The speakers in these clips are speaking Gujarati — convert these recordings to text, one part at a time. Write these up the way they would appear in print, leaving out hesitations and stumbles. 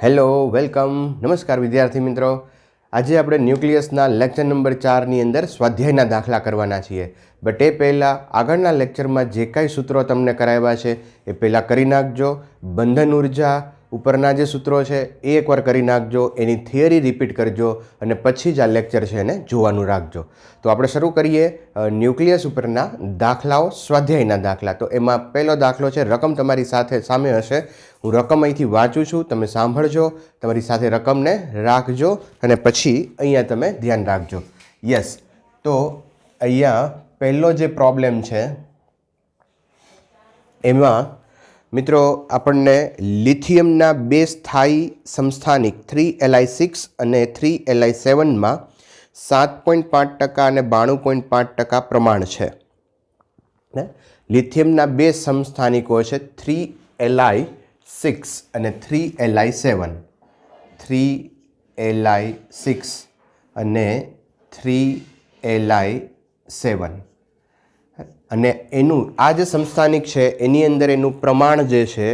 હેલો વેલકમ નમસ્કાર વિદ્યાર્થી મિત્રો। આજે આપણે ન્યુક્લિયસના લેક્ચર નંબર 4ની અંદર સ્વાધ્યાયના દાખલા કરવાના છીએ। બટ એ પહેલાં આગળના લેક્ચરમાં જે કાંઈ સૂત્રો તમને કરાવ્યા છે એ પહેલાં કરી નાખજો। બંધન ઉર્જા ઉપરના જે સૂત્રો છે એ એકવાર કરી નાખજો, એની થિયરી રિપીટ કરજો અને પછી જ આ લેક્ચર છે એને જોવાનું રાખજો। તો આપણે શરૂ કરીએ ન્યુક્લિયસ ઉપરના દાખલાઓ, સ્વાધ્યાયના દાખલા। તો એમાં પહેલો દાખલો છે, રકમ તમારી સામે હશે, હું રકમ અહીંથી વાંચું છું, તમે સાંભળજો, તમારી સાથે રકમને રાખજો અને પછી અહીંયા તમે ધ્યાન રાખજો। યસ, તો અહીંયા પહેલો જે પ્રોબ્લેમ છે એમાં મિત્રો આપણને લિથિયમના બે સ્થાયી સમસ્થાનિક 3Li6 અને 3Li7માં 7.5% અને 92.5% પ્રમાણ છે। લિથિયમના બે સમસ્થાનિકો છે 3Li6 અને 3Li7, 3Li6 અને 3Li7 અને એનું આ જે સમસ્થાનિક છે એની અંદર એનું પ્રમાણ જે છે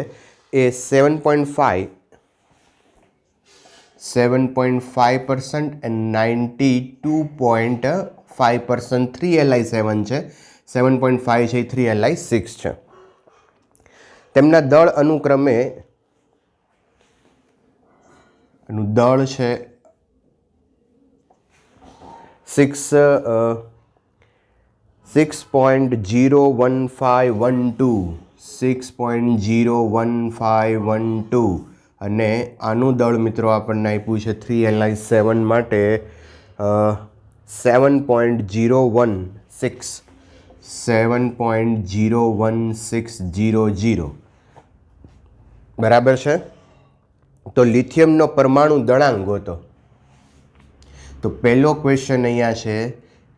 એ 7.5% and 92.5% 3Li7 છે, 7.5 છે 3Li6 છે। તેમના દળ અનુક્રમે એનું દળ છે 6.01512 અને આનું દળ મિત્રો આપણને આપ્યું છે 3Li7 માટે 7.01600 બરાબર છે। તો લિથિયમનો પરમાણુ દળાંક ગોતો। તો પહેલો ક્વેશ્ચન અહીંયા છે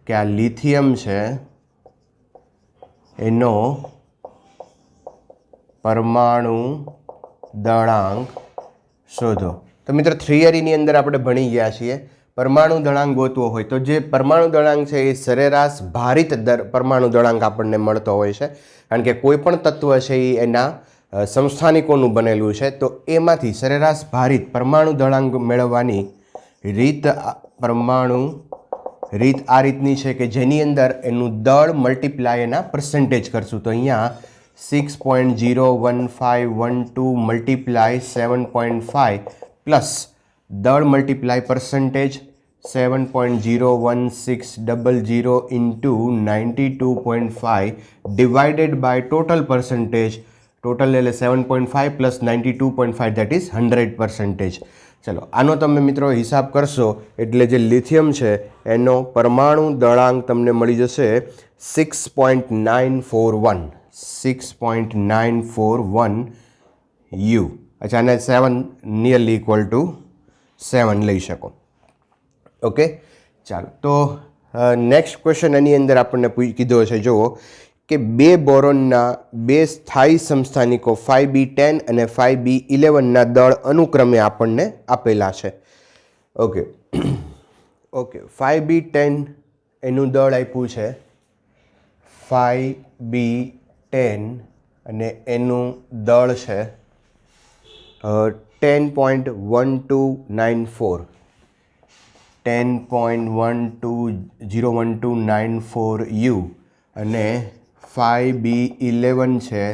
કે આ લિથિયમ છે એનો પરમાણુ દળાંક શોધો। તો મિત્રો થિયરીની અંદર આપણે ભણી ગયા છીએ, પરમાણુ દળાંક ગોતવો હોય તો જે પરમાણુ દળાંક છે એ સરેરાશ ભારિત પરમાણુ દળાંક આપણને મળતો હોય છે, કારણ કે કોઈ પણ તત્વ છે એ એના સમસ્થાનિકોનું બનેલું છે। તો એમાંથી સરેરાશ ભારિત પરમાણુ દળાંક મેળવવાની રીત આ રીતની છે કે જેની અંદર એનું દળ મલ્ટીપ્લાય એના પર્સન્ટેજ કરશું। તો અહીંયા 6.01512 મલ્ટીપ્લાય 7.5 પ્લસ દળ multiply percentage 7.01600 into 92.5 divided by total percentage, total એટલે 7.5 પ્લસ 92.5 દેટ ઇઝ 100%। ચલો આનો તમે મિત્રો હિસાબ કરશો એટલે જે લિથિયમ છે એનો પરમાણુ દળાંક તમને મળી જશે 6.941 U। અચ્છા, અને 7 નિયરલી ઇક્વલ ટુ 7 લઈ શકો। ઓકે, ચાલો તો નેક્સ્ટ ક્વેશ્ચન એની અંદર આપણને કીધો છે, જુઓ કે બે બોરોનના બે સ્થાયી સમસ્થાનિકો 5B10 અને 5B11ના દળ અનુક્રમે આપણને આપેલા છે। ઓકે, 5B10 એનું દળ આપ્યું છે 5B10 અને એનું દળ છે 10.01294 U અને 5B11 છે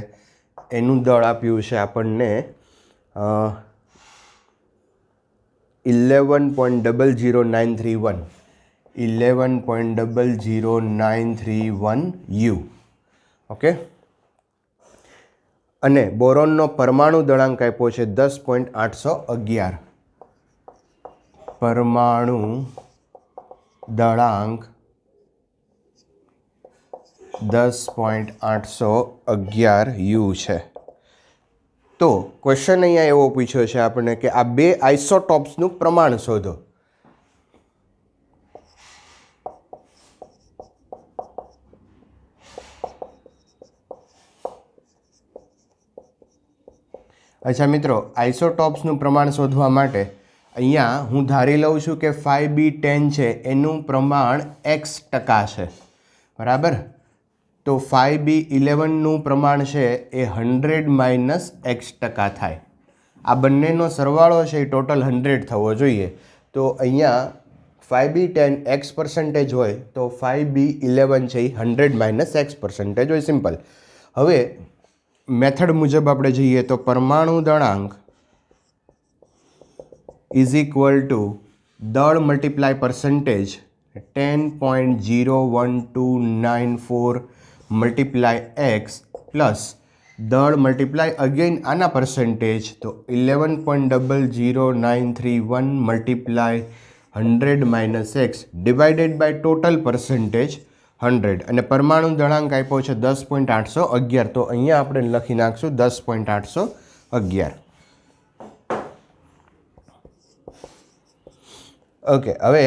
એનું દળ આપ્યું છે આપણને 11.00931 U। ઓકે, અને બોરોનનો પરમાણુ દળાંક આપ્યો છે 10.811, પરમાણુ દળાંક 10.811 U છે। તો ક્વેશ્ચન અહીંયા એવો પૂછ્યો છે આપણને કે આ બે આઇસોટોપ્સનું પ્રમાણ શોધો। અચ્છા મિત્રો, આઇસોટોપ્સનું પ્રમાણ શોધવા માટે અહીંયા હું ધારી લઉં છું કે 5B10 છે એનું પ્રમાણ X% છે, બરાબર। તો 5B11નું પ્રમાણ છે એ 100 - X% થાય। આ બંનેનો સરવાળો છે એ ટોટલ 100 થવો જોઈએ. તો અહીંયા 5b10 x પર્સન્ટેજ હોય તો 5b11 છે એ 100 માઇનસ x પર્સન્ટેજ હોય. સિમ્પલ. હવે મેથડ મુજબ આપણે જઈએ તો પરમાણુ દળાંક ઇઝ ઇક્વલ ટુ દળ multiply percentage 10.01294 multiply x plus દળ મલ્ટીપ્લાય અગેન આના પર્સન્ટેજ તો 11.00931 multiply 100 minus x divided by total percentage 100 અને પરમાણુ દળાંક આપ્યો છે 10.811. તો અહીંયા આપણે લખી નાખશું 10.811. ઓકે. હવે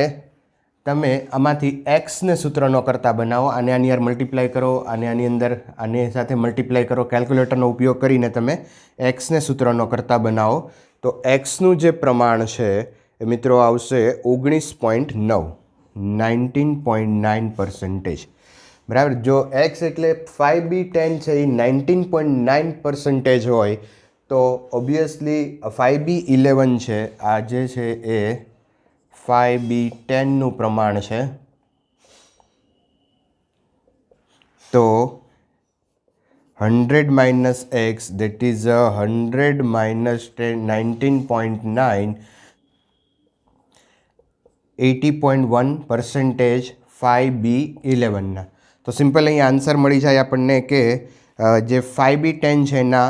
તમે આમાંથી એક્સને સૂત્રનો કરતા બનાવો, આને આની યાર મલ્ટીપ્લાય કરો, આને આની અંદર આની સાથે મલ્ટીપ્લાય કરો. કેલ્ક્યુલેટરનો ઉપયોગ કરીને તમે એક્સને સૂત્રનો કરતા બનાવો. તો એક્સનું જે પ્રમાણ છે એ મિત્રો આવશે 19.9%. બરાબર. જો એક્સ એટલે 5b10 છે એ 19.9% હોય તો ઓબ્વિયસલી 5b11 છે આ જે છે એ 5b10નું પ્રમાણ છે. તો 100 minus x that is 100 minus 19.9 80.1% 5b11ના. તો સિમ્પલ અહીં આન્સર મળી જાય આપણને કે જે 5b10 છે એના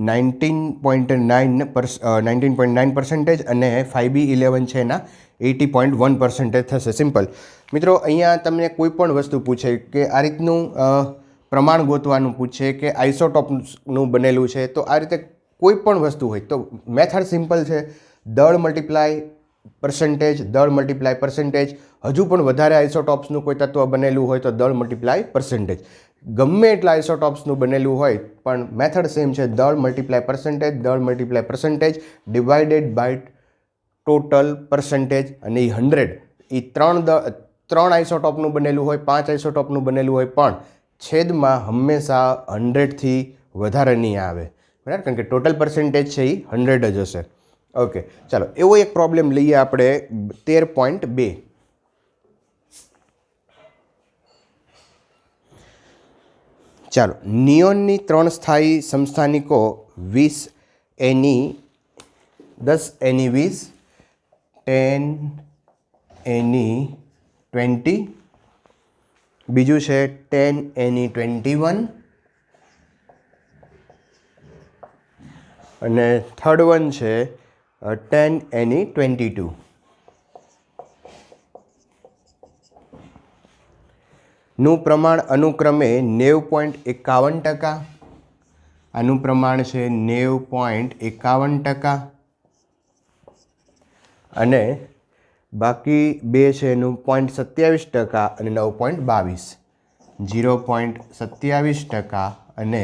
19.9% અને 5b11 છે એના 80.1% થશે. સિમ્પલ. મિત્રો અહીંયા તમને કોઈ પણ વસ્તુ પૂછે કે આ રીતનું પ્રમાણ ગોતવાનું પૂછે કે આઇસોટોપનું બનેલું છે તો આ રીતે કોઈ પણ વસ્તુ હોય તો મેથડ સિમ્પલ છે. દળ મલ્ટીપ્લાય પર્સન્ટેજ, દળ મલ્ટીપ્લાય પર્સન્ટેજ. હજુ પણ વધારે આઇસોટોપ્સનું કોઈ તત્વ બનેલું હોય તો દળ મલ્ટીપ્લાય પર્સન્ટેજ. ગમે એટલા આઇસોટોપ્સનું બનેલું હોય પણ મેથડ સેમ છે. દળ મલ્ટીપ્લાય પર્સન્ટેજ, દળ multiply percentage divided by total percentage અને એ 100. એ ત્રણ આઇસોટોપનું બનેલું હોય, 5 આઇસોટોપનું બનેલું હોય પણ છેદમાં હંમેશા 100થી વધારે નહીં આવે. બરાબર. કારણ કે ટોટલ પર્સન્ટેજ છે એ 100 જ હશે. ઓકે. ચાલો એવો એક પ્રોબ્લેમ લઈએ આપણે 13.2. ચાલો. નિયોનની 3 સ્થાયી સમસ્થાનિકો 20 એની 10 એની 20 10 એની 20, બીજું છે 10 એની 21 અને થર્ડ વન છે 10 એની 22. નું પ્રમાણ અનુક્રમે 90.51%, આનું પ્રમાણ છે 90.51% અને બાકી બે છે એનું 0.27% અને 9.22. 0.27% અને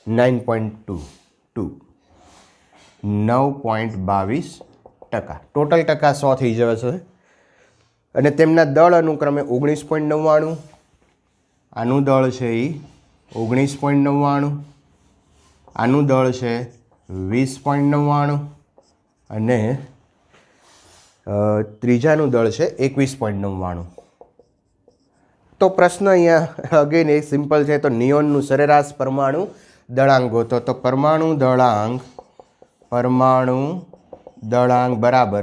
9.22 9.22%. ટોટલ ટકા 100 થઈ જશે અને તેમના દળ અનુક્રમે 19.99, આનું દળ છે એ 19.99, આનું દળ છે 20.99 અને ત્રીજાનું દળ છે 21.99. તો પ્રશ્ન અહીંયા અગેન એ સિમ્પલ છે. તો નિયોનનું સરેરાશ પરમાણુ દળાંક ગોતો. તો પરમાણુ દળાંક બરાબર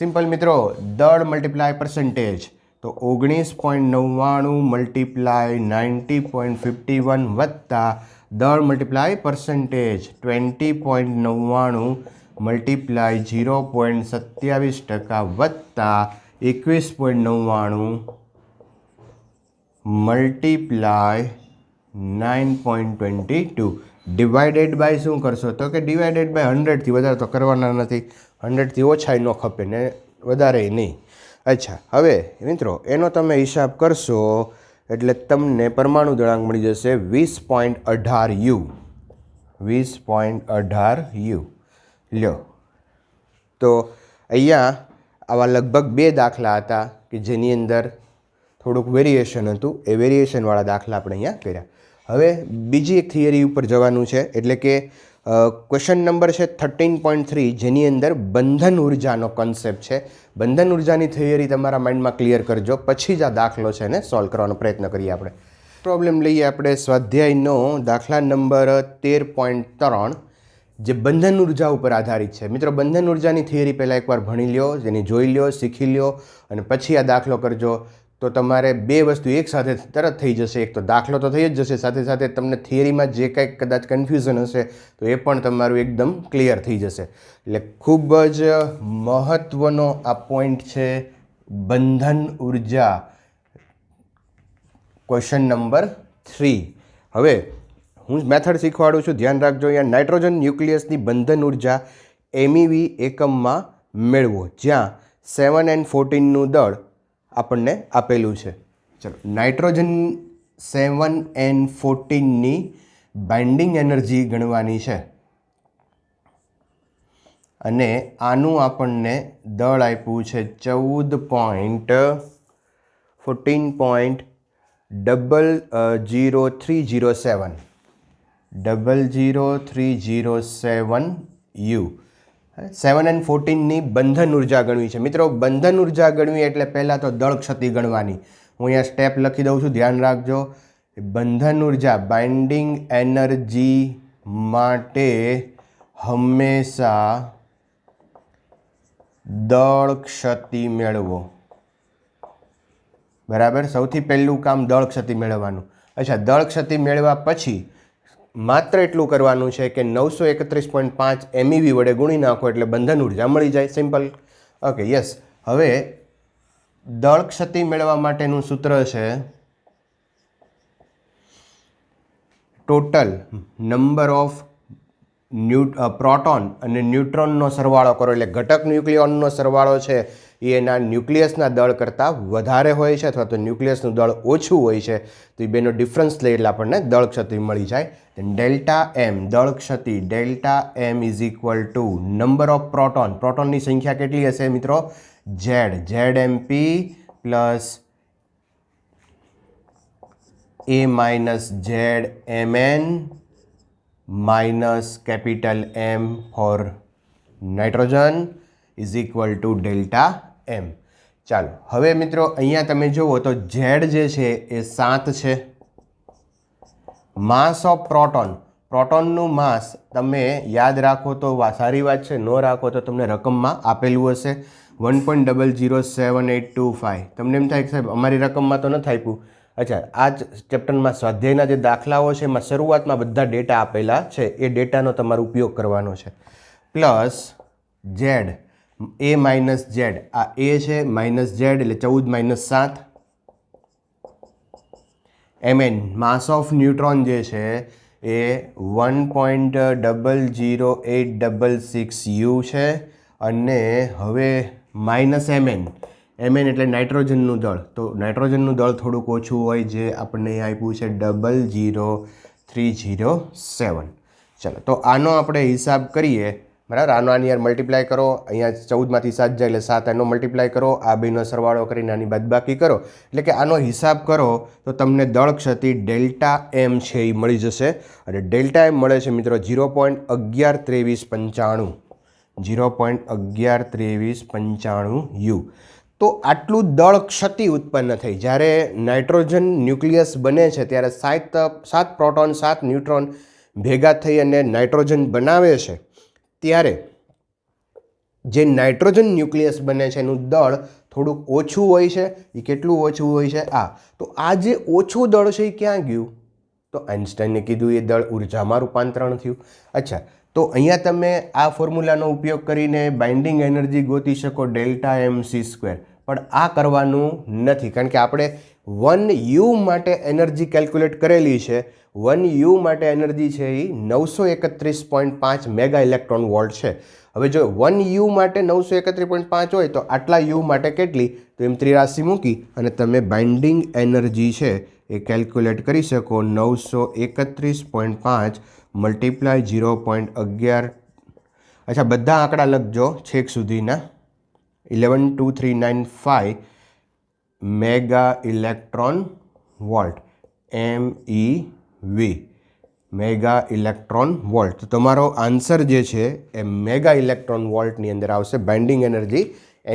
સિમ્પલ મિત્રો દળ મલ્ટીપ્લાય પર્સન્ટેજ. તો 19.99 મલ્ટીપ્લાય 90.51 વત્તા દળ મલ્ટીપ્લાય પર્સન્ટેજ 20.99 મલ્ટીપ્લાય 0.27% વત્તા 21.99 મલ્ટીપ્લાય 9.22 ડિવાઇડેડ બાય શું કરશો તો કે ડિવાઇડેડ બાય 100થી વધારે તો કરવાના નથી. 100થી ઓછાય ન ખપે ને વધારે નહીં. અચ્છા. હવે મિત્રો એનો તમે હિસાબ કરશો એટલે તમને પરમાણુ દળાંક મળી જશે 20.18 20.18 લ્યો. તો અહીંયા આવા લગભગ 2 દાખલા હતા કે જેની અંદર થોડુંક વેરિએશન હતું. એ વેરિએશનવાળા દાખલા આપણે અહીંયા કર્યા. હવે બીજી એક થિયરી ઉપર જવાનું છે, એટલે કે ક્વેશ્ચન નંબર છે 13.3, જેની અંદર બંધન ઉર્જાનો કોન્સેપ્ટ છે. બંધન ઉર્જાની થિયરી તમારા માઇન્ડમાં ક્લિયર કરજો, પછી જ આ દાખલો છે ને સોલ્વ કરવાનો પ્રયત્ન કરીએ આપણે. પ્રોબ્લેમ લઈએ આપણે સ્વાધ્યાયનો દાખલા નંબર 13.3, જે બંધન ઉર્જા ઉપર આધારિત છે. મિત્રો, બંધન ઉર્જાની થિયરી પહેલાં એકવાર ભણી લ્યો, જેની જોઈ લ્યો, શીખી લ્યો, અને પછી આ દાખલો કરજો. તો તમારે બે વસ્તુ એકસાથે તરત થઈ જશે. એક તો દાખલો તો થઈ જ જશે, સાથે સાથે તમને થિયરીમાં જે કંઈક કદાચ કન્ફ્યુઝન હશે તો એ પણ તમારું એકદમ ક્લિયર થઈ જશે. એટલે ખૂબ જ મહત્ત્વનો આ પોઈન્ટ છે બંધન ઉર્જા, ક્વેશ્ચન નંબર 3. હવે હું મેથડ શીખવાડું છું, ધ્યાન રાખજો. અહીંયા નાઇટ્રોજન ન્યુક્લિયસની બંધન ઉર્જા MEV એકમમાં મેળવો, જ્યાં 7n14નું દળ આપણને આપેલું છે. ચલો, નાઇટ્રોજન 7n14ની બાઇન્ડિંગ એનર્જી ગણવાની છે, અને આનું આપણને દળ આપ્યું છે 14.00307 00307 U. 7n14ની બંધન ઉર્જા ગણવી છે. મિત્રો, બંધન ઉર્જા ગણવી એટલે પહેલાં તો દળ ક્ષતિ ગણવાની. હું અહીંયા સ્ટેપ લખી દઉં છું, ધ્યાન રાખજો. બંધન ઉર્જા, બાઇન્ડિંગ એનર્જી માટે હંમેશા દળ ક્ષતિ મેળવો. બરાબર, સૌથી પહેલું કામ દળ ક્ષતિ મેળવવાનું. અચ્છા, દળ ક્ષતિ મેળવ્યા પછી માત્ર એટલું કરવાનું છે કે 931.5 MEV વડે ગુણી નાખો એટલે બંધન ઉર્જા મળી જાય. સિમ્પલ. Okay, yes. હવે દળ ક્ષતિ મેળવવા માટેનું સૂત્ર છે ટોટલ નંબર ઓફ પ્રોટોન અને ન્યુટ્રોનનો સરવાળો કરો. એટલે ઘટક ન્યુક્લિયોનનો સરવાળો છે એ એના ન્યુક્લિયસના દળ કરતાં વધારે હોય છે, અથવા તો ન્યુક્લિયસનું દળ ઓછું હોય છે. તો એ બેનો ડિફરન્સ લઈ એટલે આપણને દળ ક્ષતિ મળી જાય. ડેલ્ટા એમ દળ ક્ષતિ, delta M is equal to number of proton. પ્રોટોનની સંખ્યા કેટલી હશે મિત્રો? ZMP plus A minus ZMN minus capital M for nitrogen is equal to delta M. ચાલો, હવે મિત્રો અહીંયા તમે જુઓ તો Z જે છે એ 7 છે. માસ ઓફ પ્રોટોન, પ્રોટોનનું માસ તમે યાદ રાખો તો સારી વાત છે, ન રાખો તો તમને રકમમાં આપેલું હશે 1.007825. તમને એમ થાય કે સાહેબ અમારી રકમમાં તો નથી આપ્યું. અચ્છા, આ જ ચેપ્ટરમાં સ્વાધ્યાયના જે દાખલાઓ છે એમાં શરૂઆતમાં બધા ડેટા આપેલા છે, એ ડેટાનો તમારો ઉપયોગ કરવાનો છે. Plus Z, A minus Z, આ A છે, માઇનસ Z એટલે 14 minus 7. MN mass of neutron જે છે એ 1.008666 U છે. અને હવે માઇનસ MN એટલે નાઇટ્રોજનનું દળ. તો નાઇટ્રોજનનું દળ થોડુંક ઓછું હોય, જે આપણને આપ્યું છે 00307. ચલો, તો આનો આપણે હિસાબ કરીએ. બરાબર, આનો આની યાર મલ્ટીપ્લાય કરો. અહીંયા 14માંથી 7 જાય એટલે 7, એનો મલ્ટીપ્લાય કરો. આ બેનો સરવાળો કરીને આની બાદબાકી કરો. એટલે કે આનો હિસાબ કરો તો તમને દળ ક્ષતિ ડેલ્ટા એમ છે એ મળી જશે. અને ડેલ્ટા એમ મળે છે મિત્રો 0.112395. 0.112395 U. તો આટલું દળ ક્ષતિ ઉત્પન્ન થઈ. જ્યારે નાઇટ્રોજન ન્યુક્લિયસ બને છે ત્યારે 7 પ્રોટોન 7 ન્યુટ્રોન ભેગા થઈ અને નાઇટ્રોજન બનાવે છે, ત્યારે જે નાઇટ્રોજન ન્યુક્લિયસ બને છે એનું દળ થોડુંક ઓછું હોય છે. એ કેટલું ઓછું હોય છે? તો આ જે ઓછું દળ છે એ ક્યાં ગયું? તો આઇન્સ્ટાઈને કીધું એ દળ ઉર્જામાં રૂપાંતરણ થયું. અચ્છા, તો અહીંયા તમે આ ફોર્મ્યુલાનો ઉપયોગ કરીને બાઇન્ડિંગ એનર્જી ગોતી શકો ડેલ્ટા MC². પણ આ કરવાનું નથી, કારણ કે આપણે 1U માટે એનર્જી કેલ્ક્યુલેટ કરેલી છે. 1U માટે એનર્જી છે એ 931.5 મેગા ઇલેક્ટ્રોન વોલ્ટ છે. હવે જો 1U માટે 931.5 હોય તો આટલા U માટે કેટલી? તો એમ 83 મૂકી અને તમે બાઇન્ડિંગ એનર્જી છે એ કેલ્ક્યુલેટ કરી શકો. 931.5 મલ્ટીપ્લાય 0.11. અચ્છા, બધા આંકડા લખજો છેક સુધીના. 112395 મેગા ઇલેક્ટ્રોન વોલ્ટ MEV. વી મેગા ઇલેક્ટ્રોન વોલ્ટ. તો તમારો આન્સર જે છે એ મેગા ઇલેક્ટ્રોન વોલ્ટની અંદર આવશે. બાઇન્ડિંગ એનર્જી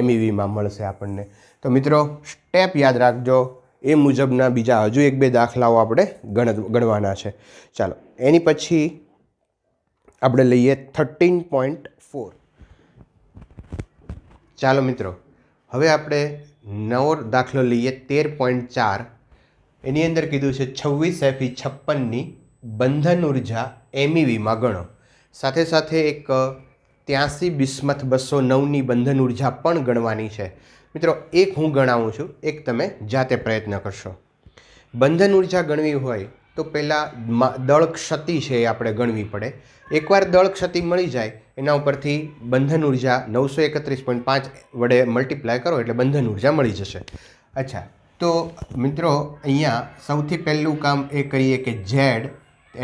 MEVમાં મળશે આપણને. તો મિત્રો સ્ટેપ યાદ રાખજો. એ મુજબના બીજા હજુ 1-2 દાખલાઓ આપણે ગણવાના છે. ચાલો એની પછી આપણે લઈએ 13.4. ચાલો મિત્રો હવે આપણે નવો દાખલો લઈએ 13.4. એની અંદર કીધું છે 26 Fe56ની બંધન ઉર્જા MEVમાં ગણો. સાથે સાથે એક 83 બિસ્મથ 209ની બંધન ઉર્જા પણ ગણવાની છે. મિત્રો એક હું ગણાવું છું, એક તમે જાતે પ્રયત્ન કરશો. બંધન ઉર્જા ગણવી હોય તો પહેલાં દળ ક્ષતિ છે એ આપણે ગણવી પડે. એકવાર દળ ક્ષતિ મળી જાય એના ઉપરથી બંધન ઉર્જા 931.5 વડે મલ્ટીપ્લાય કરો એટલે બંધન ઉર્જા મળી જશે. અચ્છા, તો મિત્રો અહીંયા સૌથી પહેલું કામ એ કરીએ કે ઝેડ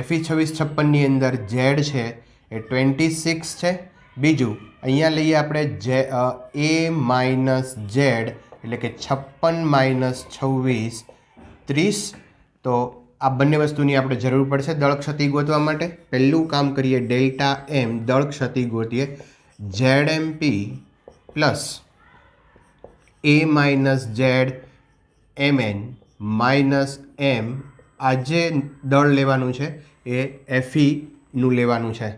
Fe2656ની અંદર ઝેડ છે એ 26 છે. બીજું અહીંયા લઈએ આપણે A માઇનસ ઝેડ એટલે કે 56 માઇનસ 26 30. તો આ બંને વસ્તુની આપણે જરૂર પડશે દળ ક્ષતિ ગોતવા માટે. પહેલું કામ કરીએ ડેલ્ટા એમ દળ ક્ષતિ ગોતીએ. ZMP plus A minus Z MN minus M. આ જે દળ લેવાનું છે એ Feનું લેવાનું છે.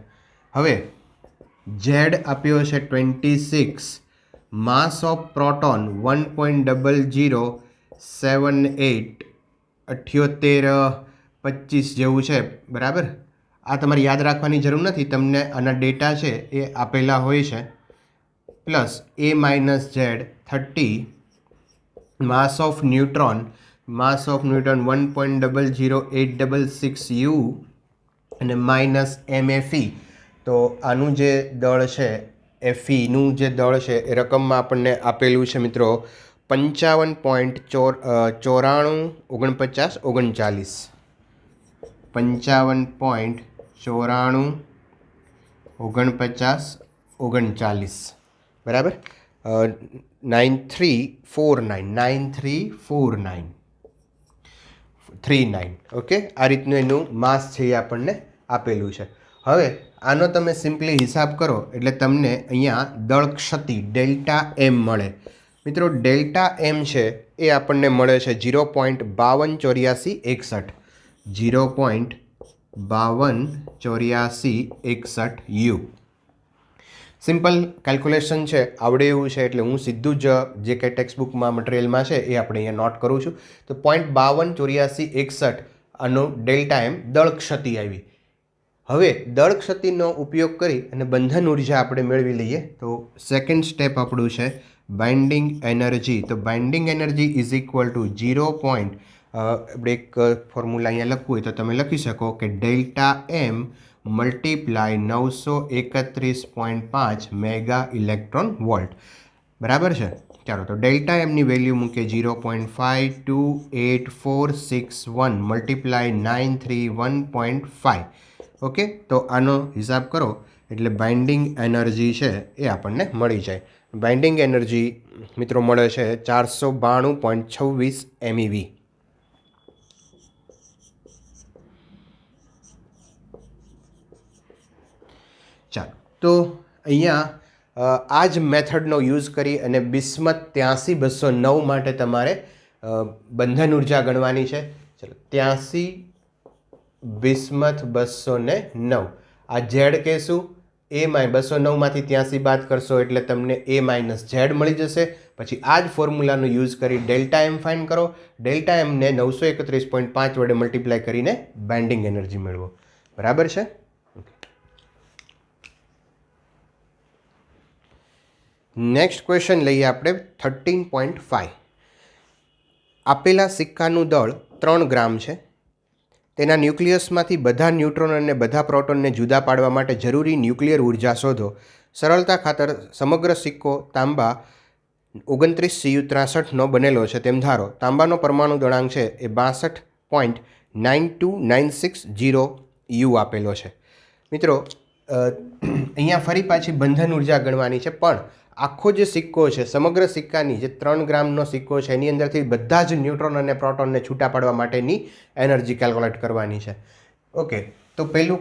હવે ઝેડ આપ્યો છે 26, માસ ઓફ પ્રોટોન 1.0078 7825 જેવું છે, બરાબર. આ તમારે યાદ રાખવાની જરૂર નથી, તમને આના ડેટા છે એ આપેલા હોય છે. Plus A minus Z 30, mass of neutron 1.00866 U અને માઇનસ MFE. તો આનું જે દળ છે Feનું જે દળ છે એ રકમમાં આપણને આપેલું છે મિત્રો 55.944939. 55.944939, બરાબર. 9349 ઓકે. આ રીતનું એનું માસ છે એ આપણને આપેલું છે. હવે આનો તમે સિમ્પલી હિસાબ કરો એટલે તમને અહીંયા દળ ક્ષતિ ડેલ્ટા એમ મળે. મિત્રો ડેલ્ટા એમ છે એ આપણને મળે છે 0.528461. 0.528461 U. સિમ્પલ કેલ્ક્યુલેશન છે, આવડે એવું છે એટલે હું સીધું જ જે કંઈ ટેક્સ્ટબુકમાં મટીરિયલમાં છે એ આપણે અહીંયા નોટ કરું છું. તો 0.528461 આનો ડેલ્ટા એમ દળ ક્ષતિ આવી. હવે દળ ક્ષતિનો ઉપયોગ કરી અને બંધન ઉર્જા આપણે મેળવી લઈએ. તો સેકન્ડ સ્ટેપ આપણું છે બાઇન્ડિંગ એનર્જી. તો binding energy is equal two 0. આપણે એક ફોર્મ્યુલા અહીંયા લખવું હોય તો તમે લખી શકો કે delta M multiply 931.5 mega electron volt, બરાબર છે. ચાલો તો ડેલ્ટા એમની વેલ્યુ મૂકે 0.528461 મલ્ટીપ્લાય 931.5. ઓકે. તો આનો હિસાબ કરો એટલે બાઇન્ડિંગ એનર્જી છે એ આપણને મળી જાય. બાઇન્ડિંગ એનર્જી મિત્રો મળે છે 492.26 MeV. ચાલો તો અહીંયા આ જ મેથડનો યુઝ કરી અને બિસ્મથ 83 209 માટે તમારે બંધન ઉર્જા ગણવાની છે. ચલો 83 બિસ્મથ 209. આ ઝેડ કહેશું, A 209માંથી 83 બાદ કરશો એટલે તમને A માઇનસ ઝેડ મળી જશે. પછી આ જ ફોર્મ્યુલાનો યુઝ કરી ડેલ્ટા એમ ફાઇન્ડ કરો. ડેલ્ટા એમને 931.5 વડે મલ્ટીપ્લાય કરીને બાઇન્ડિંગ એનર્જી મેળવો, બરાબર છે. નેક્સ્ટ ક્વેશ્ચન લઈએ આપણે 13.5. આપેલા સિક્કાનું દળ 3 ગ્રામ છે. તેના ન્યુક્લિયસમાંથી બધા ન્યુટ્રોન અને બધા પ્રોટોનને જુદા પાડવા માટે જરૂરી ન્યુક્લિયર ઉર્જા શોધો. સરળતા ખાતર સમગ્ર સિક્કો તાંબા 29Cu63નો બનેલો છે તેમ ધારો. તાંબાનો પરમાણુ દળાંક છે એ 62.92960 U આપેલો છે. મિત્રો અહીંયા ફરી પાછી બંધન ઉર્જા ગણવાની છે, પણ આખો જે સિક્કો છે, સમગ્ર સિક્કાની જે 3 ગ્રામનો સિક્કો છે એની અંદરથી બધા જ ન્યુટ્રોન અને પ્રોટોનને છૂટા પાડવા માટેની એનર્જી કેલ્ક્યુલેટ કરવાની છે. ઓકે, તો પહેલું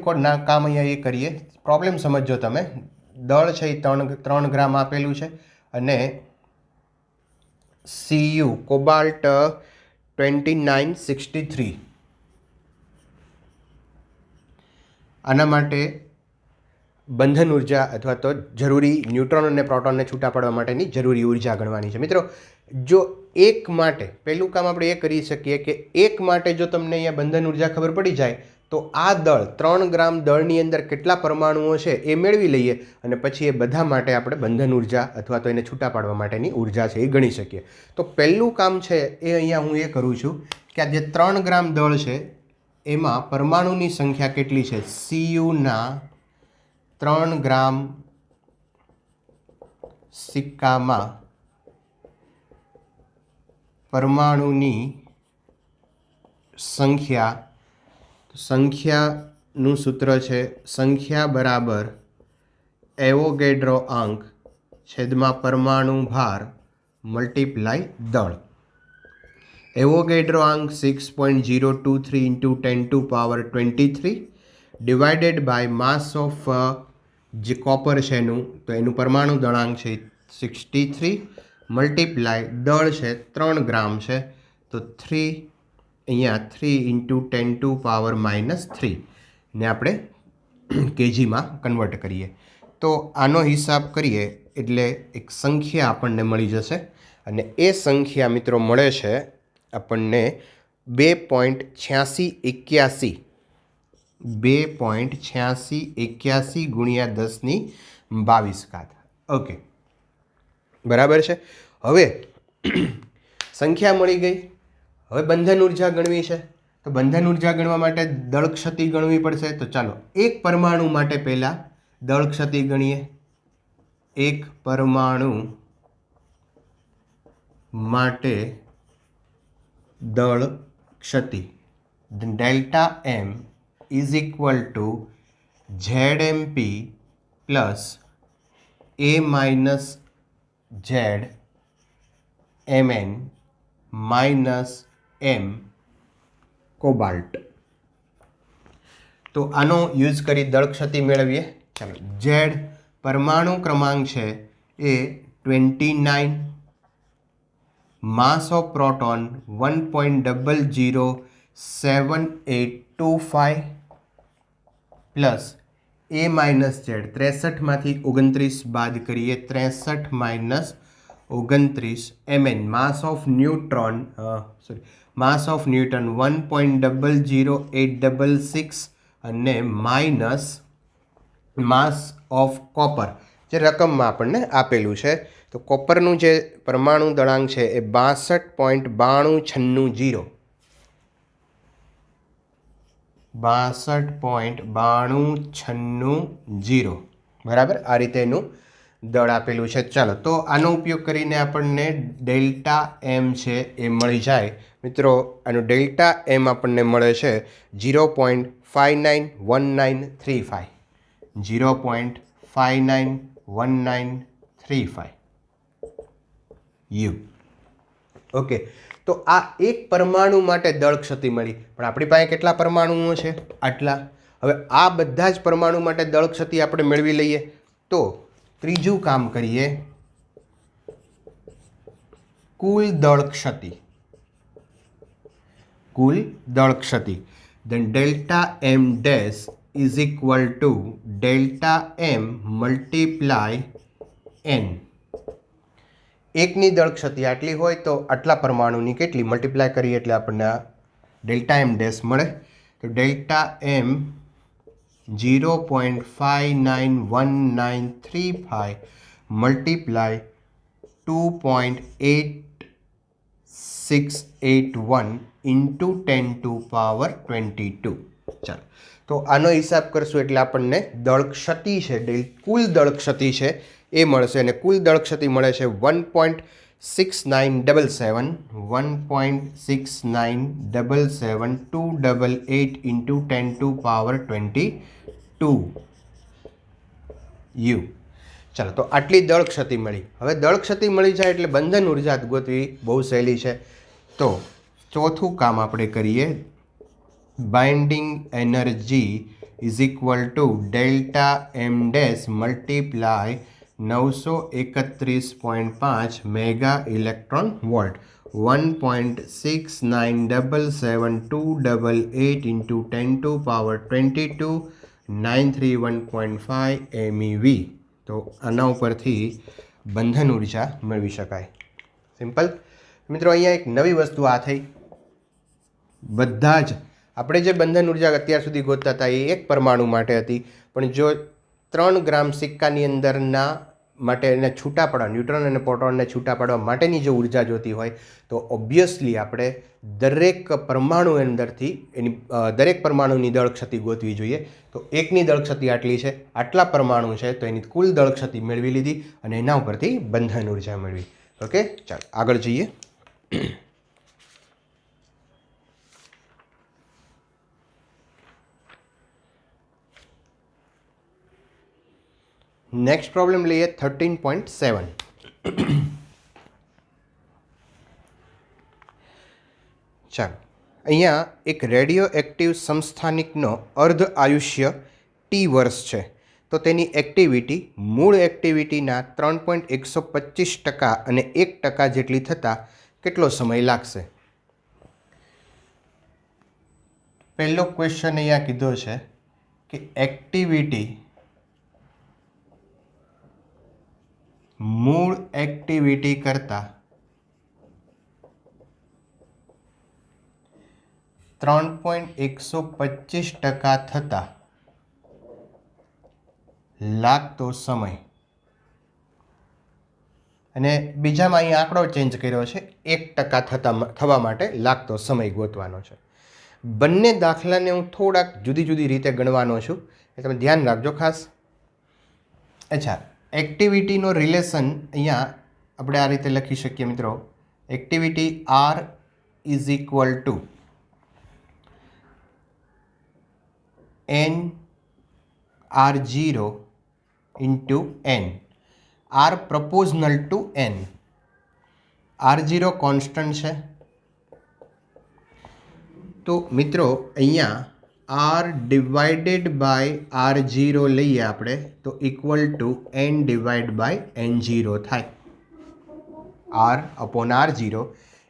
કામ અહીંયા એ કરીએ. પ્રોબ્લેમ સમજો તમે. દળ છે એ 3 ગ્રામ આપેલું છે અને Cu કોબાલ્ટ 2963. આના માટે બંધન ઉર્જા અથવા તો જરૂરી ન્યુટ્રોન અને પ્રોટોનને છૂટા પાડવા માટેની જરૂરી ઉર્જા ગણવાની છે. મિત્રો, જો એક માટે પહેલું કામ આપણે એ કરી શકીએ કે એક માટે જો તમને અહીંયા બંધન ઉર્જા ખબર પડી જાય તો આ દળ 3 ગ્રામ દળની અંદર કેટલા પરમાણુઓ છે એ મેળવી લઈએ અને પછી એ બધા માટે આપણે બંધન ઉર્જા અથવા તો એને છૂટા પાડવા માટેની ઉર્જા છે એ ગણી શકીએ. તો પહેલું કામ છે એ અહીંયા હું એ કરું છું કે આ જે 3 ગ્રામ દળ છે એમાં પરમાણુની સંખ્યા કેટલી છે. Cuના 3 ગ્રામ સિક્કામાં પરમાણુની સંખ્યાનું સૂત્ર છે સંખ્યા બરાબર એવોગેડ્રો અંક છેદમાં પરમાણુ ભાર મલ્ટીપ્લાય દળ. એવોગેડ્રો અંક 6.023 into 10 to power 23 divided by mass of જે કોપર છે એનું પરમાણુ દળાંક છે 63 મલ્ટીપ્લાય દળ છે 3 ગ્રામ છે તો 3 અહીંયા 3 into 10 to power -3 ને આપણે કેજીમાં કન્વર્ટ કરીએ તો આનો હિસાબ કરીએ એટલે એક સંખ્યા આપણને મળી જશે અને એ સંખ્યા મિત્રો મળે છે આપણને 2.8681 ગુણ્યા 10^22. ઓકે, બરાબર છે. હવે સંખ્યા મળી ગઈ. હવે બંધન ઉર્જા ગણવી છે તો બંધન ઉર્જા ગણવા માટે દળ ક્ષતિ ગણવી પડશે. તો ચાલો એક પરમાણુ માટે પહેલાં દળ ક્ષતિ ગણીએ. એક પરમાણુ માટે દળ ક્ષતિ delta M is equal to ZMP plus A minus ZMN minus M cobalt. તો આનો યુઝ કરી દળ ક્ષતિ મેળવીએ. ચાલો, Z પરમાણુ ક્રમાંક છે એ 29, માસ of proton 1.007825 plus A minus Z 63માંથી 29 બાદ કરીએ 63 minus 29 Mn mass of neutron mass of newton 1.00866 અને માઇનસ માસ ઓફ કોપર જે રકમમાં આપણને આપેલું છે. તો કોપરનું જે પરમાણુ દળાંક છે એ 62.9296 62.9296 બરાબર. આ રીતે એનું દળ આપેલું છે. ચાલો, તો આનો ઉપયોગ કરીને આપણને ડેલ્ટા એમ છે એ મળી જાય. મિત્રો, આનું ડેલ્ટા એમ આપણને મળે છે 0.591935 0.591935 U. ઓકે, તો આ એક પરમાણુ માટે દળ ક્ષતિ મળી, પણ આપણી પાસે કેટલા પરમાણુઓ છે? આટલા. હવે આ બધા જ પરમાણુ માટે દળ ક્ષતિ આપણે મેળવી લઈએ. તો ત્રીજું કામ કરીએ, કુલ દળ ક્ષતિ. કુલ દળ ક્ષતિ then delta m dash is equal to delta m multiply n. એકની દળ ક્ષતિ આટલી હોય તો આટલા પરમાણુની કેટલી મલ્ટીપ્લાય કરીએ એટલે આપણને ડેલ્ટા એમ ડેશ મળે. તો delta M 0.591935 multiply 2.8681 into 10 to power 22. ચાલો, તો આનો હિસાબ કરશું એટલે આપણને દળ ક્ષતિ છે કુલ દળ ક્ષતિ છે એ મળશે અને કુલ દળ ક્ષતિ મળે છે 1.6977 288 into 10 to power 22 U. ચાલો, તો આટલી દળ ક્ષતિ મળી. હવે દળ ક્ષતિ મળી જાય એટલે બંધન ઉર્જા ગોતવી બહુ સહેલી છે. તો ચોથું કામ આપણે કરીએ. Binding energy is equal to delta M dash multiply 931.5 mega electron volt 1.697728 into 10⁻22 931.5 MEV. તો આના ઉપરથી બંધન ઉર્જા મેળવી શકાય. સિમ્પલ મિત્રો. અહીંયા એક નવી વસ્તુ આ થઈ. બધા જ આપણે જે બંધન ઉર્જા અત્યાર સુધી ગોતતા હતા એ એક પરમાણુ માટે હતી, પણ જો 3 ગ્રામ સિક્કાની અંદરના માટે એને છૂટા પાડવા, ન્યુટ્રોન અને પ્રોટોનને છૂટા પાડવા માટેની જો ઉર્જા જોતી હોય તો ઓબ્વિયસલી આપણે દરેક પરમાણુ અંદરથી એની દરેક પરમાણુની દળ ક્ષતિ ગોતવી જોઈએ. તો એકની દળ ક્ષતિ આટલી છે, આટલા પરમાણુ છે, તો એની કુલ દળ ક્ષતિ મેળવી લીધી અને એના ઉપરથી બંધન ઉર્જા મેળવી. ઓકે, ચાલો આગળ જઈએ. નેક્સ્ટ પ્રોબ્લેમ લઈએ 13.7. ચાલો, અહીંયા એક રેડિયો એક્ટિવ સમસ્થાનિકનો અર્ધ આયુષ્ય ટી વર્ષ છે. તો તેની એક્ટિવિટી મૂળ એક્ટિવિટીના 3.125% અને 1% જેટલી થતાં કેટલો સમય લાગશે? પહેલો ક્વેશ્ચન અહીંયા કીધો છે કે એક્ટિવિટી મૂળ એક્ટિવિટી કરતાં 3.125% થતાં લાગતો સમય. અને બીજામાં અહીં આંકડો ચેન્જ કર્યો છે, 1% થવા માટે લાગતો સમય ગોતવાનો છે. બંને દાખલાને હું થોડાક જુદી જુદી રીતે ગણવાનો છું, એ તમે ધ્યાન રાખજો ખાસ. અચ્છા, એક્ટિવિટીનો રિલેશન અહીંયા આપણે આ રીતે લખી શકીએ મિત્રો. Activity R is equal two NR0 into N. R પ્રપોઝનલ two N. R0 constant છે. તો મિત્રો અહીંયા R ડિવાઇડેડ બાય R0 લઈએ આપણે તો equal to N divide by N0 થાય. R upon R0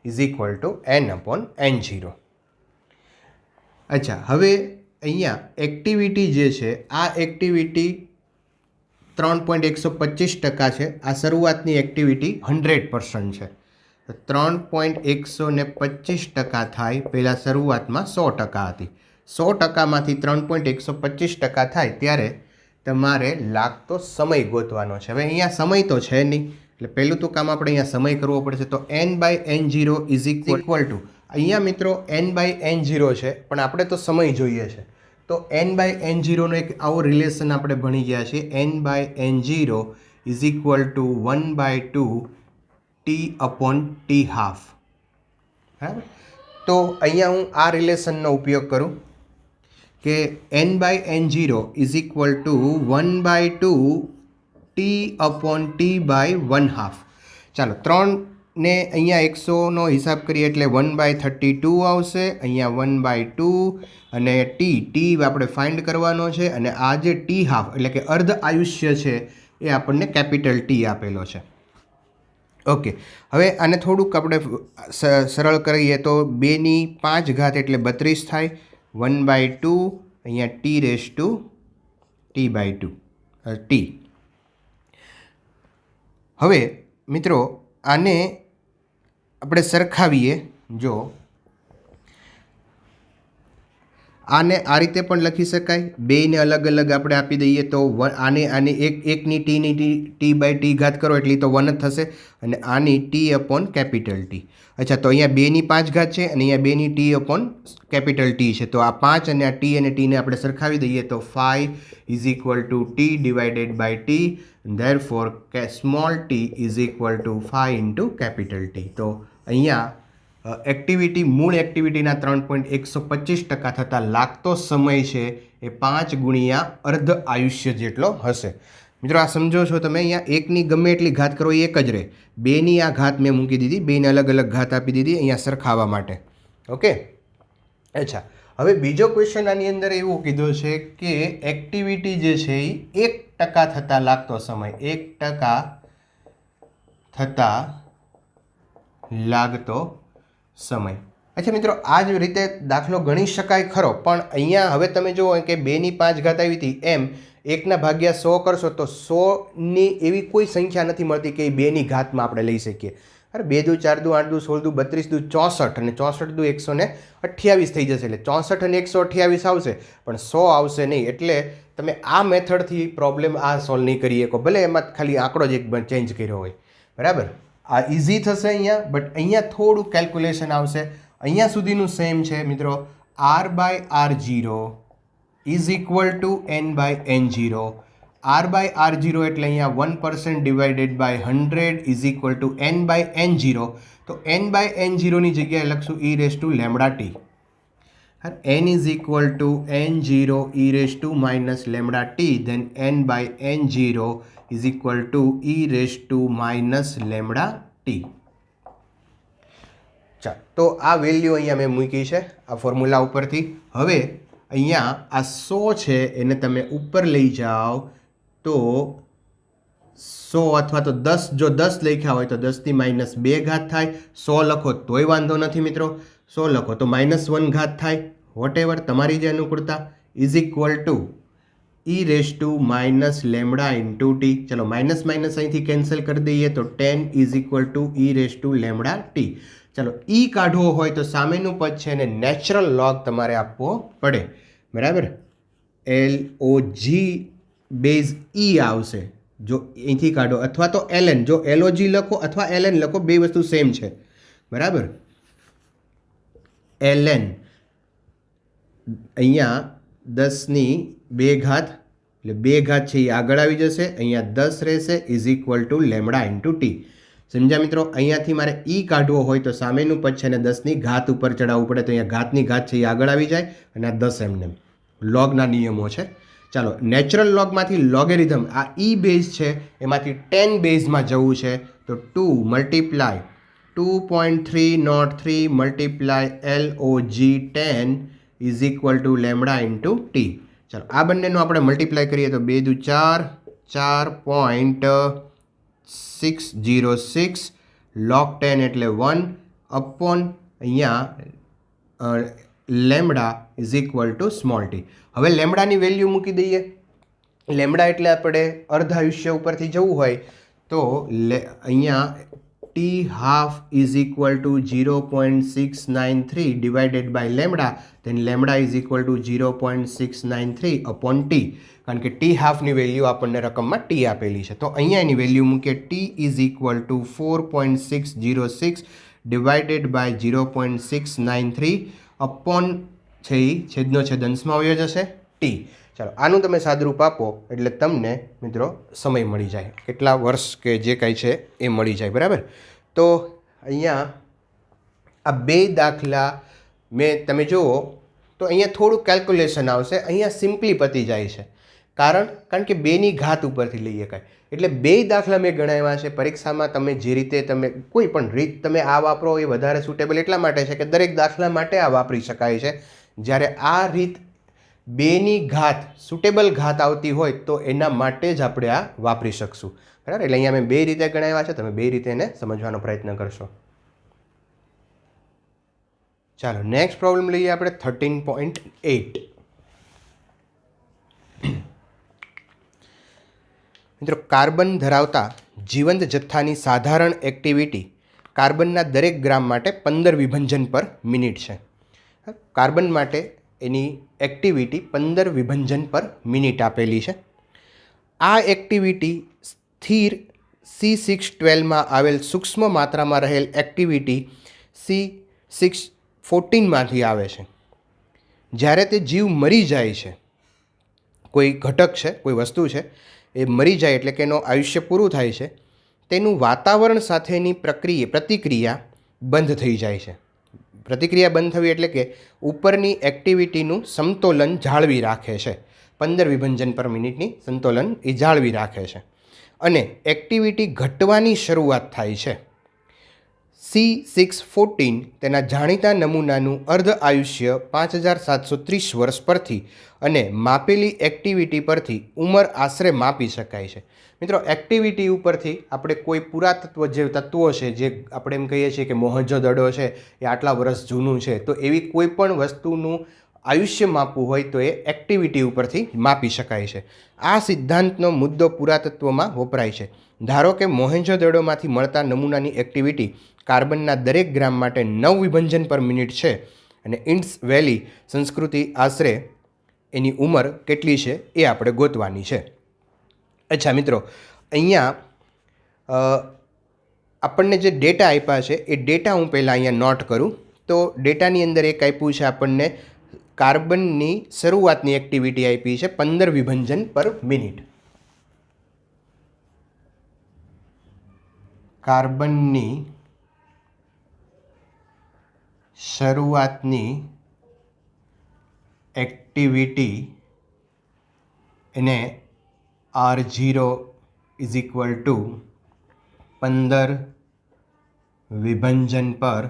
is equal to N upon N0. અચ્છા, હવે અહીંયા એક્ટિવિટી જે છે, આ એક્ટિવિટી 3.125% છે. આ શરૂઆતની એક્ટિવિટી 100% છે. 3.125% થાય, પહેલાં શરૂઆતમાં 100% હતી. 100%માંથી 3.125% થાય ત્યારે તમારે લાગતો સમય ગોતવાનો છે. હવે અહીંયા સમય તો છે નહીં, એટલે પહેલું તો કામ આપણે અહીંયા સમય કરવો પડશે. તો N/N0 ઇઝ ઇક્વલ ટુ, અહીંયા મિત્રો N/N0 છે, પણ આપણે તો સમય જોઈએ છે. તો N/N0નો એક આવો રિલેશન આપણે ભણી ગયા છીએ. N/N0 is equal to 1/2 T upon T half. બરાબર. તો અહીંયા હું આ રિલેશનનો ઉપયોગ કરું કે N/N0 is equal to 1/2 T upon T by 1/2. ચાલો, 3ને અહીંયા 100નો હિસાબ કરીએ એટલે 1/32 આવશે. અહીંયા 1/2 અને T આપણે ફાઇન્ડ કરવાનો છે. અને આ જે T હાફ એટલે કે અર્ધ આયુષ્ય છે એ આપણને કેપિટલ T આપેલો છે. ઓકે, હવે આને થોડુંક આપણે સરળ કરીએ તો 2⁵ એટલે 32 થાય. 1/2 અહીંયા T⁻² T. હવે મિત્રો આને આપણે સરખાવીએ. જો આને આ રીતે પણ લખી શકાય, બેને અલગ અલગ આપણે આપી દઈએ તો આને એકની T/T ઘાત કરો એટલી તો 1 જ થશે, અને આની T અપોન કેપિટલ T. અચ્છા, તો અહીંયા 2⁵ છે અને અહીંયા 2ની T અપોન કેપિટલ T છે. તો આ 5 અને આ T અને Tને આપણે સરખાવી દઈએ તો 5 is equal to T divided by T. Therefore small t is equal to 5 into capital T. તો અહીંયા એક્ટિવિટી મૂળ એક્ટિવિટીના 3.125% થતાં લાગતો સમય છે એ 5 ગુણ્યા અર્ધ આયુષ્ય જેટલો હશે. મિત્રો આ સમજો છો તમે, અહીંયા એકની ગમે એટલી ઘાત કરો એ એક જ રહે, બેની આ ઘાત મેં મૂકી દીધી, બેને અલગ અલગ ઘાત આપી દીધી અહીંયા સરખાવવા માટે. ઓકે, અચ્છા. હવે બીજો ક્વેશ્ચન આની અંદર એવું કીધું છે કે એક્ટિવિટી જે છે એ 1% થતાં લાગતો સમય, 1% થતાં લાગતો સમય. અચ્છા મિત્રો, આ જ રીતે દાખલો ગણી શકાય ખરો, પણ અહીંયા હવે તમે જુઓ કે 2ની 5 ઘાત આવી હતી, એમ 1ના ભાગ્યા 100 કરશો તો 100ની એવી કોઈ સંખ્યા નથી મળતી કે 2ની ઘાતમાં આપણે લઈ શકીએ. અરે 2 દુ 4 દુ 8 દુ 16 દુ 32 દુ 64 અને 64 દુ 128 થઈ જશે. એટલે 64 અને 128 આવશે, પણ 100 આવશે નહીં. એટલે તમે આ મેથડથી પ્રોબ્લેમ આ સોલ્વ નહીં કરી શકો, ભલે એમાં ખાલી આંકડો જ એક ચેન્જ કર્યો હોય. બરાબર, આ ઇઝી થશે અહીંયા, બટ અહીંયા થોડું કેલ્ક્યુલેશન આવશે. અહીંયા સુધીનું સેમ છે મિત્રો. r/r0 is equal to n/n0. r/r0 એટલે અહીંયા 1% divided by 100 is equal to n/n0. તો n/n0ની જગ્યાએ લખશું e⁻λt. n is equal to n0 e⁻−λt. Then n/n0 is equal to e⁻−λt. ચાલો, તો આ વેલ્યુ અહીંયા મેં મૂકી છે આ ફોર્મ્યુલા ઉપરથી. હવે અહીંયા આ 100 છે એને તમે ઉપર લઈ જાઓ તો 100 અથવા તો 10, જો 10 લખ્યા હોય તો 10ની -2 ઘાત થાય. 100 લખો તોય વાંધો નથી મિત્રો, 100 લખો તો -1 ઘાત થાય. વોટેવર તમારી જે અનુકૂળતા. Is equal two e⁻λ t. ચલો માઇનસ અહીંથી કેન્સલ કરી દઈએ તો 10 ઇઝ ઇક્વલ ટુ e⁻λt. ચલો ઈ કાઢવો હોય તો સામેનું પદ છે એને નેચરલ લોગ તમારે આપવો પડે. બરાબર, LOG બેઝ ઈ આવશે જો અહીંથી કાઢો, અથવા તો LN. જો LOG લખો અથવા LN લખો, બે વસ્તુ સેમ છે. બરાબર, LN અહીંયા 10ની 2 ઘાત એટલે 2 ઘાત છે એ આગળ આવી જશે, અહીંયા 10 રહેશે ઇઝ ઇક્વલ ટુ λ/t. સમજ્યા મિત્રો? અહીંયાથી મારે ઈ કાઢવો હોય તો સામેનું પદ છે ને 10ની ઘાત ઉપર ચડાવવું પડે, તો અહીંયા ઘાતની ઘાત છે એ આગળ આવી જાય અને આ 10 એમને લોગના નિયમો છે. ચાલો, નેચરલ લોગમાંથી લોગેરિધમ, આ ઈ બેઝ છે એમાંથી 10 બેઝમાં જવું છે તો 2 multiply 2.303 multiply LOG10 is equal two λ/t. ચાલો આ બંનેનું આપણે મલ્ટીપ્લાય કરીએ તો 2 દુ 4, 4.606 log10 એટલે 1 અપોન અહીંયા lambda is equal to small t. હવે લેમડાની વેલ્યુ મૂકી દઈએ. લેમડા એટલે આપણે અર્ધાયુષ્ય ઉપરથી જવું હોય તો અહીંયા t½ is equal to 0.693 divided by lambda. Then lambda is equal to 0.693 upon t. કારણ કે t½ વેલ્યુ આપણને રકમમાં t આપેલી છે, તો અહીંયા એની વેલ્યુ મૂકીએ. t is equal to 4.606 divided by 0.693 upon છે એ છેદનો છેદ અંશમાં આવ્યો જશે t. ચાલો આનું તમે સાદરૂપ આપો એટલે તમને મિત્રો સમય મળી જાય, કેટલા વર્ષ કે જે કાંઈ છે એ મળી જાય. બરાબર, તો અહીંયા આ બે દાખલા તમે જુઓ તો અહીંયા થોડું કેલ્ક્યુલેશન આવશે. અહીંયા સિમ્પલી પતી જાય છે, કારણ કે બેની ઘાત ઉપરથી લઈએ કાંઈ. એટલે બે દાખલા મેં ગણાવ્યા છે. પરીક્ષામાં તમે જે રીતે તમે કોઈ પણ રીત તમે આ વાપરો એ વધારે સુટેબલ એટલા માટે છે કે દરેક દાખલા માટે આ વાપરી શકાય છે. જ્યારે આ રીત બેની ઘાત સુટેબલ ઘાત આવતી હોય તો એના માટે જ આપણે આ વાપરી શકશું. બરાબર, એટલે અહીંયા મેં બે રીતે ગણાવ્યા છે, તમે બે રીતે એને સમજવાનો પ્રયત્ન કરશો. ચાલો નેક્સ્ટ પ્રોબ્લેમ લઈએ આપણે 13.8. મિત્રો, કાર્બન ધરાવતા જીવંત જથ્થાની સાધારણ એક્ટિવિટી કાર્બનના દરેક ગ્રામ માટે 15 વિભંજન પર મિનિટ છે. કાર્બન માટે એની એક્ટિવિટી 15 વિભંજન પર મિનિટ આપેલી છે. આ એક્ટિવિટી સ્થિર C612માં આવેલ સૂક્ષ્મ માત્રામાં રહેલ એક્ટિવિટી C614માંથી આવે છે. જ્યારે તે જીવ મરી જાય છે, કોઈ ઘટક છે, કોઈ વસ્તુ છે, એ મરી જાય એટલે કે એનું આયુષ્ય પૂરું થાય છે, તેનું વાતાવરણ સાથેની પ્રતિક્રિયા બંધ થઈ જાય છે. પ્રતિક્રિયા બંધ થવી એટલે કે ઉપરની એક્ટિવિટીનું સમતોલન જાળવી રાખે છે. 15 વિભંજન પર મિનિટની સંતુલન એ જાળવી રાખે છે અને એક્ટિવિટી ઘટવાની શરૂઆત થાય છે. C614 તેના જાણીતા નમૂનાનું અર્ધ આયુષ્ય 5730 વર્ષ પરથી અને માપેલી એક્ટિવિટી પરથી ઉંમર આશરે માપી શકાય છે. મિત્રો, એક્ટિવિટી ઉપરથી આપણે કોઈ પુરાતત્વ જે તત્વો છે, જે આપણે એમ કહીએ છીએ કે મોહેંજો-દડો છે એ આટલા વર્ષ જૂનું છે, તો એવી કોઈ પણ વસ્તુનું આયુષ્ય માપવું હોય તો એ એક્ટિવિટી ઉપરથી માપી શકાય છે. આ સિદ્ધાંતનો મુદ્દો પુરાતત્વમાં વપરાય છે. ધારો કે મોહેંજો-દડોમાંથી મળતા નમૂનાની એક્ટિવિટી કાર્બનના દરેક ગ્રામ માટે 9 વિભંજન પર મિનિટ છે અને ઇન્ડસ વેલી સંસ્કૃતિ આશરે એની ઉંમર કેટલી છે એ આપણે ગોતવાની છે. અચ્છા મિત્રો, અહીંયા આપણને જે ડેટા આપ્યા છે એ ડેટા હું પહેલાં અહીંયા નોટ કરું. તો ડેટાની અંદર એક આપ્યું છે આપણને કાર્બનની શરૂઆતની એક્ટિવિટી આપી છે 15 વિભંજન પર મિનિટ. કાર્બનની શરૂઆતની એક્ટિવિટી એને R0 ઇઝ ઇક્વલ ટુ 15 વિભંજન પર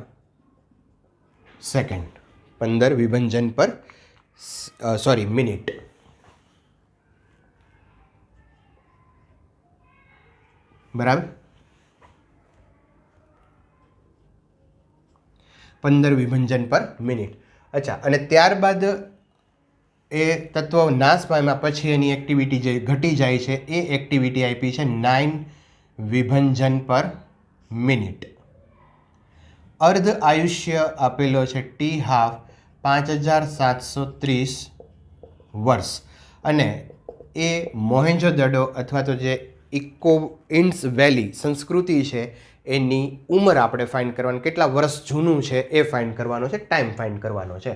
સેકન્ડ, 15 વિભંજન પર મિનિટ. બરાબર, 15 વિભંજન પર મિનિટ. અચ્છા, અને ત્યારબાદ એ તત્વ નાશ પામ્યા પછી એની એક્ટિવિટી જે ઘટી જાય છે એ એક્ટિવિટી આપી છે 9 વિભંજન પર મિનિટ. અર્ધ આયુષ્ય આપેલો છે T હાફ 5730 વર્ષ અને એ મોહેંજો-દડો અથવા તો જે ઇન્ડસ વેલી સંસ્કૃતિ છે એની ઉંમર આપણે ફાઇન્ડ કરવાની, કેટલા વર્ષ જૂનું છે એ ફાઇન્ડ કરવાનો છે, ટાઈમ ફાઇન્ડ કરવાનો છે.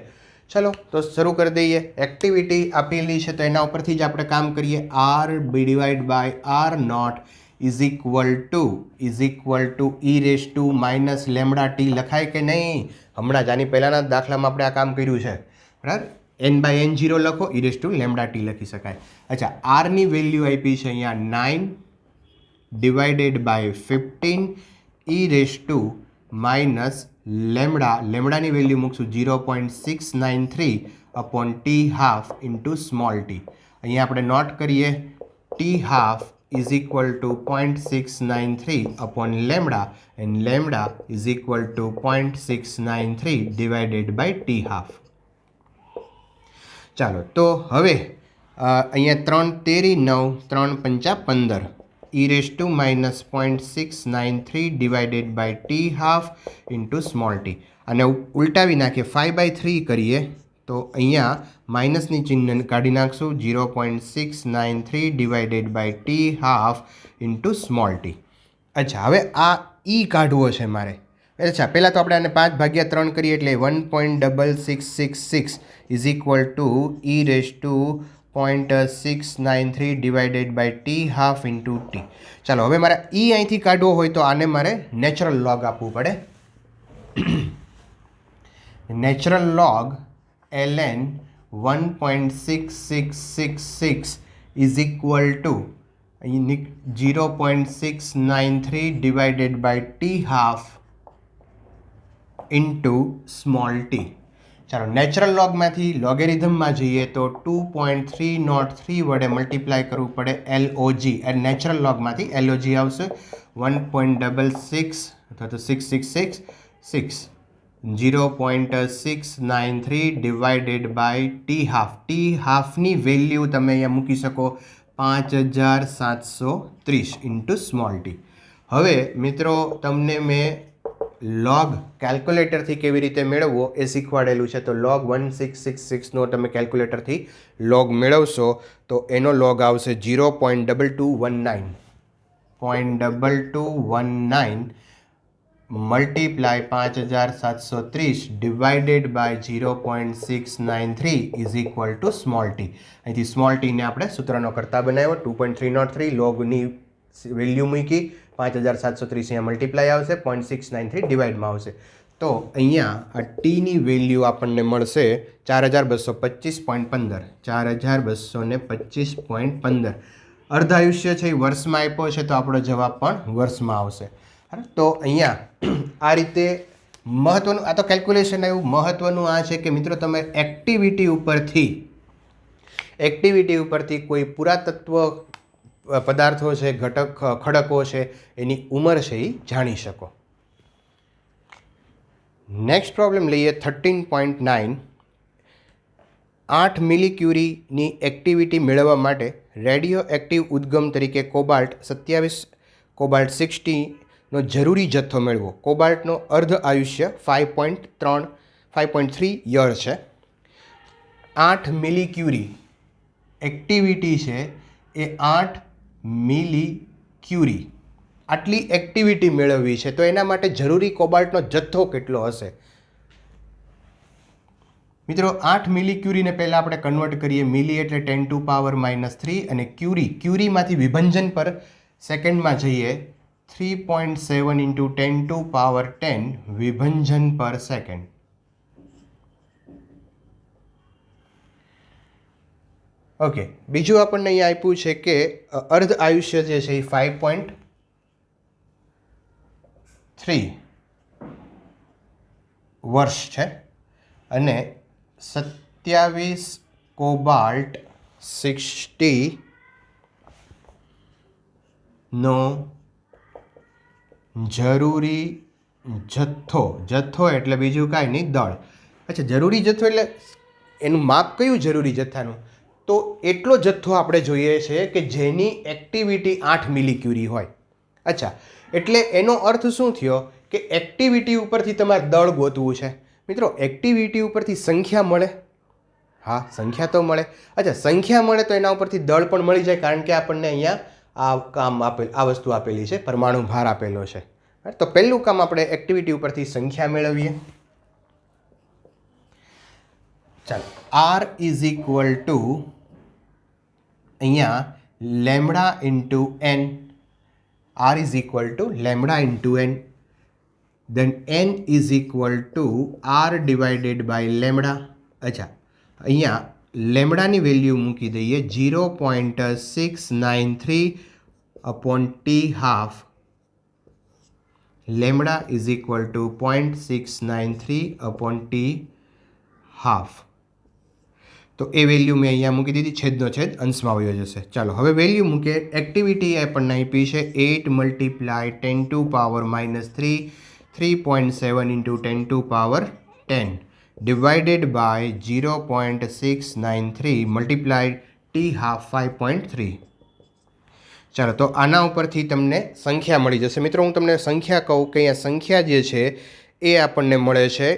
ચલો તો શરૂ કરી દઈએ. એક્ટિવિટી આપેલી છે તો એના ઉપરથી જ આપણે કામ કરીએ. R divide by R naught is equal to e raise to minus lambda T લખાય કે નહીં? હમણાં જ આની પહેલાંના દાખલામાં આપણે આ કામ કર્યું છે, બરાબર. n/n0 લખો, e raise to lambda t લખી શકાય. અચ્છા, આરની વેલ્યુ આપી છે અહીંયા 9 divided by 15 e raise to minus લેમડાની વેલ્યુ મૂકશું 0.693 upon t half into small t. અહીંયા આપણે નોટ કરીએ t half is equal to 0.693 upon lambda and lambda is equal to 0.693 divided by T half. ચાલો તો હવે અહીંયા 3 તેરી 9 3 પંચા 15 e raise to minus 0.693 divided by T half into small T. અને ઉલટાવી નાખીએ, 5/3 કરીએ તો અહીંયા માઇનસની ચિહ્ન કાઢી નાખશું, 0.693 divided by T half into small T. અચ્છા, હવે આ ઈ કાઢવો છે મારે. અચ્છા, પહેલાં તો આપણે આને 5/3 કરીએ એટલે 1.6666 is equal to e raise to 0.693 divided by T half into T. ચાલો, હવે મારે ઈ અહીંથી કાઢવો હોય તો આને મારે નેચરલ લોગ આપવું પડે. Natural log ln 1.6666 is equal to 0.693 divided by T half into small T. ચાલો, નેચરલ લોગમાંથી લોગેરિધમમાં જઈએ તો 2.303 વડે મલ્ટીપ્લાય કરવું પડે LOG. નેચરલ લોગમાંથી LOG આવશે 1.66 અથવા તો 6666 0.693 divided by T half. T હાફની વેલ્યુ તમે અહીંયા મૂકી શકો 5730 ઇન્ટુ સ્મોલ ટી. હવે મિત્રો, તમને મેં લોગ કેલ્ક્યુલેટરથી કેવી રીતે મેળવવો એ શીખવાડેલું છે. તો લોગ 1666નો તમે કેલ્ક્યુલેટરથી લોગ મેળવશો તો એનો લોગ આવશે 0.2219 multiply 5730 divided by 0.693 is equal to small T. અહીંથી સ્મોલ ટીને આપણે સૂત્રનો કરતા બનાવ્યો, 2.303 લોગની વેલ્યુ મૂકી, 5730 અહીંયા મલ્ટીપ્લાય આવશે, 0.693 ડિવાઇડમાં આવશે. તો અહીંયા આ ટીની વેલ્યુ આપણને મળશે 4225.15 4225.15 અર્ધ આયુષ્ય છે એ વર્ષમાં આપ્યો છે તો આપણો જવાબ પણ વર્ષમાં આવશે. તો અહીંયા આ રીતે મહત્વનું આ તો કેલ્ક્યુલેશન આવ્યું. મહત્વનું આ છે કે મિત્રો તમે એક્ટિવિટી ઉપરથી કોઈ પુરાતત્વ પદાર્થો છે, ખડકો છે, એની ઉંમર છે એ જાણી શકો. નેક્સ્ટ પ્રોબ્લેમ લઈએ 13.9. 8 મિલીક્યુરીની એક્ટિવિટી મેળવવા માટે રેડિયો એક્ટિવ ઉદ્ગમ તરીકે કોબાલ્ટ 27 કોબાલ્ટ 60નો જરૂરી જથ્થો મેળવો. કોબાલ્ટનો અર્ધ આયુષ્ય 5.3 યર છે. 8 મિલીક્યુરી એક્ટિવિટી છે એ 8 મિલીક્યુરી આટલી એક્ટિવિટી મેળવવી છે તો એના માટે જરૂરી કોબાલ્ટનો જથ્થો કેટલો હશે? મિત્રો 8 મિલીક્યુરીને પહેલાં આપણે કન્વર્ટ કરીએ. મિલી એટલે 10⁻³ અને ક્યુરીમાંથી વિભંજન પર સેકન્ડમાં જઈએ 3.7 × 10⁻10 વિભંજન પર સેકન્ડ. ઓકે, બીજું આપણને અહીંયા આપ્યું છે કે અર્ધ આયુષ્ય જે છે એ 5.3 વર્ષ છે અને 27 કોબાલ્ટ 60નો જરૂરી જથ્થો એટલે બીજું કાંઈ નહીં, દળ. અચ્છા, જરૂરી જથ્થો એટલે એનું માપ કયું જરૂરી જથ્થાનું? તો એટલો જથ્થો આપણે જોઈએ છે કે જેની એક્ટિવિટી 8 મિલીક્યુરી હોય. અચ્છા, એટલે એનો અર્થ શું થયો કે એક્ટિવિટી ઉપરથી તમારે દળ ગોતવું છે. મિત્રો એક્ટિવિટી ઉપરથી સંખ્યા મળે? હા, સંખ્યા તો મળે. અચ્છા, સંખ્યા મળે તો એના ઉપરથી દળ પણ મળી જાય, કારણ કે આપણને અહીંયા આ વસ્તુ આપેલી છે, પરમાણુ ભાર આપેલો છે. તો પહેલું કામ આપણે એક્ટિવિટી ઉપરથી સંખ્યા મેળવીએ. ચાલો, R ઇઝ ઇક્વલ ટુ અહીંયા lambda into n. R is equal to lambda into n. then n is equal to R divided by lambda. અચ્છા, અહીંયા લેમડાની વેલ્યુ મૂકી દઈએ 0.693 upon t½ lambda is equal to 0.693 upon t½ તો એ વેલ્યુ મેં અહીંયા મૂકી દીધી, છેદનો છેદ અંશમાં વયો જશે. ચાલો હવે વેલ્યુ મૂકીએ. એક્ટિવિટી આપણને આપી છે 8 × 10⁻³ 3.7 × 10⁻10 ડિવાઇડેડ બાય 0.693 મલ્ટીપ્લાય t½ 5.3. ચાલો, તો આના ઉપરથી તમને સંખ્યા મળી જશે. મિત્રો હું તમને સંખ્યા કહું કે અહીંયા સંખ્યા જે છે એ આપણને મળે છે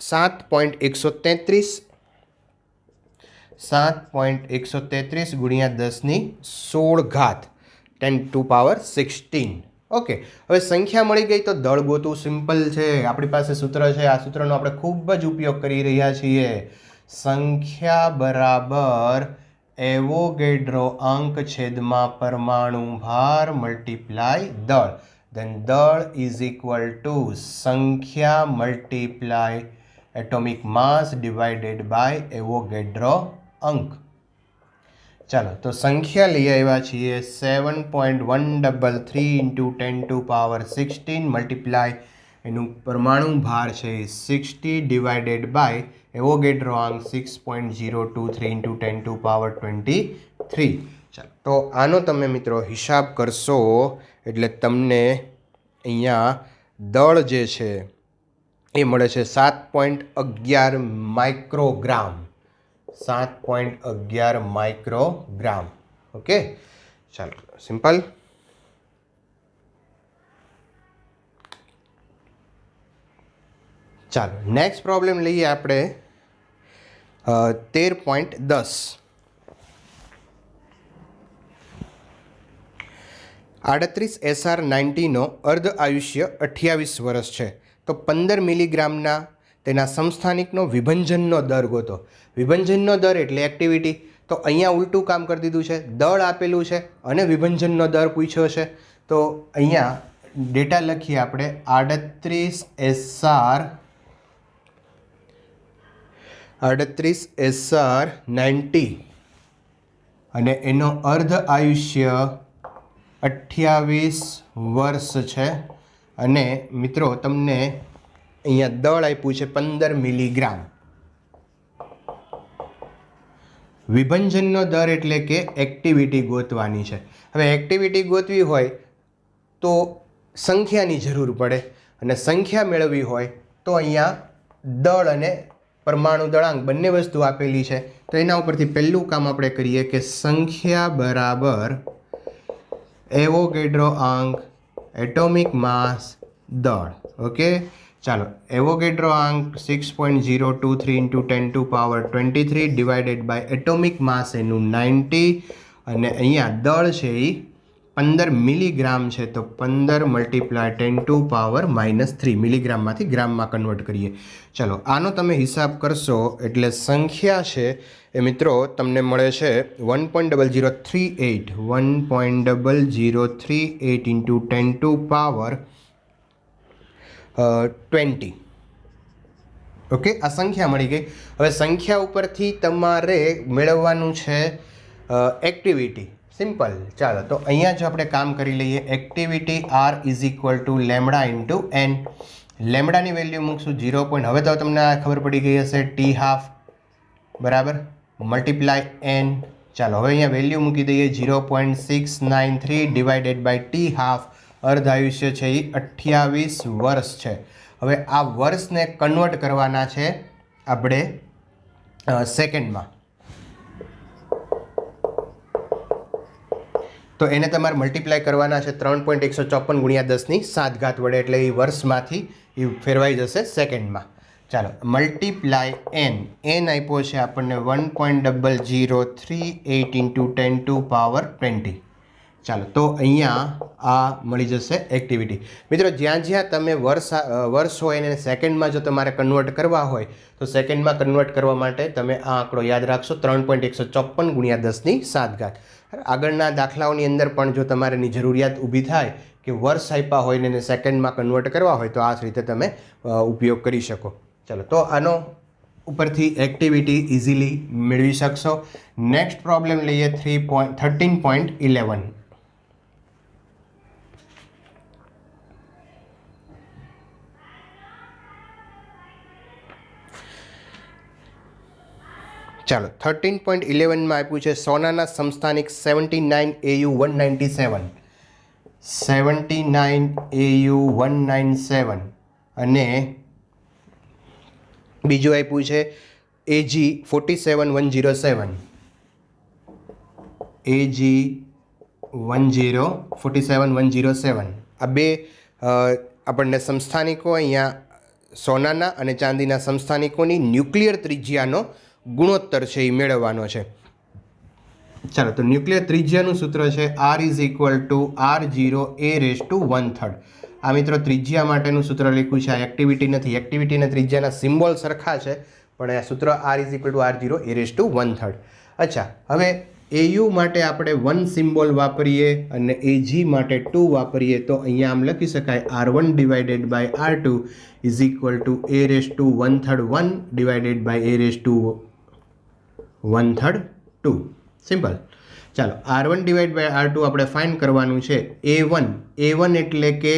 7.133 7.133 ગુણ્યા 10⁻16 10⁻16. ઓકે, હવે સંખ્યા મળી ગઈ તો દળ ગોતવું સિમ્પલ છે. આપણી પાસે સૂત્ર છે, આ સૂત્રનો આપણે ખૂબ જ ઉપયોગ કરી રહ્યા છીએ. સંખ્યા બરાબર એવોગેડ્રો અંક છેદમાં પરમાણુ ભાર મલ્ટીપ્લાય દળ. ધેન દળ ઇઝ ઇક્વલ ટુ સંખ્યા multiply atomic mass divided by Avogadro અંક. ચાલો, તો સંખ્યા લઈ આવ્યા છીએ 7.133 × 10⁻16 મલ્ટીપ્લાય એનું પરમાણુ ભાર છે 60 ડિવાઇડેડ બાય એવોગેડ્રો અંક 6.023 × 10⁻23. ચાલો, તો આનો તમે મિત્રો હિસાબ કરશો એટલે તમને અહીંયા દળ જે છે એ મળે છે 7.11 માઇક્રોગ્રામ. 7.11 માઇક્રોગ્રામ. ઓકે, ચાલો, સિમ્પલ. ચાલો, નેક્સ્ટ પ્રોબ્લેમ લઈએ આપણે 13.10. 38 SR90નો અર્ધ આયુષ્ય 28 વર્ષ છે. તો 15 મિલીગ્રામના તેના સમસ્થાનિકનો વિભંજનનો દર ગોતો. વિભંજનનો દર એટલે એક્ટિવિટી. તો અહીંયા ઉલટું કામ કરી દીધું છે. દળ આપેલું છે અને વિભંજનનો દર પૂછ્યો છે. તો અહીંયા ડેટા લખીએ આપણે 38 SR 90 અને એનો અર્ધ આયુષ્ય 28 વર્ષ છે. અને મિત્રો તમને અહીંયા દળ આપ્યું છે 15 મિલીગ્રામ. વિભંજનનો દર એટલે કે એક્ટિવિટી ગોતવાની છે. હવે એક્ટિવિટી ગોતવી હોય તો સંખ્યાની જરૂર પડે અને સંખ્યા મેળવવી હોય તો અહીંયા દળ અને પરમાણુ દળાંક બંને વસ્તુ આપેલી છે. તો એના ઉપરથી પહેલું કામ આપણે કરીએ કે સંખ્યા બરાબર એવોગેડ્રો આંક એટોમિક માસ દળ. ઓકે, ચાલો એવોગેડ્રો આંક 6.023 × 10⁻23 ડિવાઇડેડ બાય એટોમિક માસ એનું 90 અને અહીંયા દળ છે એ 15 મિલીગ્રામ છે. તો 15 × 10⁻³ મિલીગ્રામમાંથી ગ્રામમાં કન્વર્ટ કરીએ. ચલો આનો તમે હિસાબ કરશો એટલે સંખ્યા છે એ મિત્રો તમને મળે છે 1.0038 × 10⁻20. ઓકે, આ સંખ્યા મળી ગઈ. હવે સંખ્યા ઉપરથી તમારે મેળવવાનું છે એક્ટિવિટી. સિમ્પલ. ચાલો તો અહીંયા જો આપણે કામ કરી લઈએ. Activity R = lambda × n. લેમડાની વેલ્યુ મૂકશું 0. હવે તો તમને આ ખબર પડી ગઈ હશે T½ બરાબર મલ્ટીપ્લાય n. ચાલો હવે અહીંયા વેલ્યુ મૂકી દઈએ 0.693 ડિવાઇડેડ બાય T½ અર્ધ આયુષ્ય છે એ 28 વર્ષ છે. હવે આ વર્ષને કન્વર્ટ કરવાના છે આપણે સેકન્ડમાં. તો એને તમારે મલ્ટીપ્લાય કરવાના છે 3.154 × 10⁷ વડે, એટલે એ વર્ષમાંથી એ ફેરવાઈ જશે સેકન્ડમાં. ચાલો મલ્ટીપ્લાય n. n આપ્યો છે આપણને 1.0038 × 10⁻20. ચાલો તો અહીંયા આ મળી જશે એક્ટિવિટી. મિત્રો જ્યાં જ્યાં તમે વર્ષ હોય એને સેકન્ડમાં જો તમારે કન્વર્ટ કરવા હોય તો સેકન્ડમાં કન્વર્ટ કરવા માટે તમે આ આંકડો યાદ રાખશો 3.154 × 10⁷. આગળના દાખલાઓની અંદર પણ જો તમારે એની જરૂરિયાત ઊભી થાય કે વર્ષ આપ્યા હોય ને એને સેકન્ડમાં કન્વર્ટ કરવા હોય તો આ રીતે તમે ઉપયોગ કરી શકો. ચાલો તો આનો ઉપરથી એક્ટિવિટી ઇઝીલી મેળવી શકશો. નેક્સ્ટ પ્રોબ્લેમ લઈએ 13.11. ચાલો 13.11 માં આપ્યું છે સોનાના સમસ્થાનિક 79 AU 197 અને બીજું આપ્યું છે AG 47107 AG 47107. આ બે આપણને સમસ્થાનિકો અહીંયા સોનાના અને ચાંદીના સમસ્થાનિકોની ન્યુક્લિયર ત્રિજ્યાનો ગુણોત્તર છે એ મેળવવાનો છે. ચાલો તો ન્યુક્લિયર ત્રિજ્યાનું સૂત્ર છે R = R0a⁻⁰1/3. આ મિત્રો ત્રિજ્યા માટેનું સૂત્ર લખ્યું છે. આ એક્ટિવિટી નથી. એક્ટિવિટીના ત્રિજ્યાના સિમ્બોલ સરખા છે પણ આ સૂત્ર R = R0a⁻1/3. અચ્છા, હવે AU માટે આપણે 1 સિમ્બોલ વાપરીએ અને AG માટે 2 વાપરીએ તો અહીંયા આમ લખી શકાય R1 / R2 = a⁻1/3 divided by a⁻1/3 2. Simple. ચાલો R1 / R2 આપણે ફાઇન્ડ કરવાનું છે. A1 એટલે કે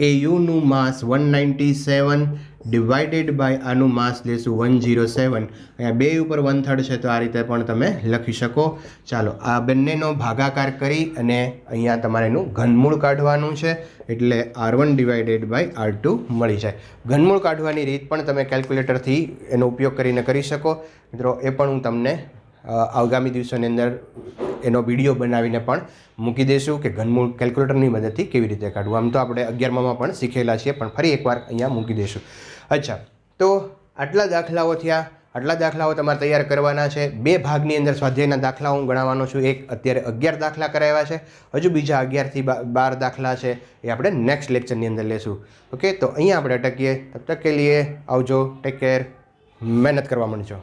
AUનું માસ 197 ડિવાઇડેડ બાય આનું માસ લેશું 107. અહીંયા 2 ઉપર 1/3 છે તો આ રીતે પણ તમે લખી શકો. ચાલો આ બંનેનો ભાગાકાર કરી અને અહીંયા તમારે એનું ઘનમૂળ કાઢવાનું છે એટલે R1 / R2 મળી જાય. ઘનમૂળ કાઢવાની રીત પણ તમે કેલ્ક્યુલેટરથી એનો ઉપયોગ કરીને કરી શકો. મિત્રો એ પણ હું તમને આગામી દિવસોની અંદર એનો વિડીયો બનાવીને પણ મૂકી દઈશું કે ઘનમૂળ કેલ્ક્યુલેટરની મદદથી કેવી રીતે કાઢવું. આમ તો આપણે 11માં પણ શીખેલા છીએ પણ ફરી એકવાર અહીંયા મૂકી દઈશું. અચ્છા, તો આટલા દાખલાઓ થયા. આટલા દાખલાઓ તમારે તૈયાર કરવાના છે. 2 ભાગની અંદર સ્વાધ્યાયના દાખલાઓ હું ગણાવવાનો છું. એક અત્યારે 11 દાખલા કરાવ્યા છે, હજુ બીજા 11 થી 12 દાખલા છે એ આપણે નેક્સ્ટ લેક્ચરની અંદર લેશું. ઓકે, તો અહીંયા આપણે અટકીએ. તબ તક કે લીએ આવજો, ટેક કેર, મહેનત કરવા માંડજો.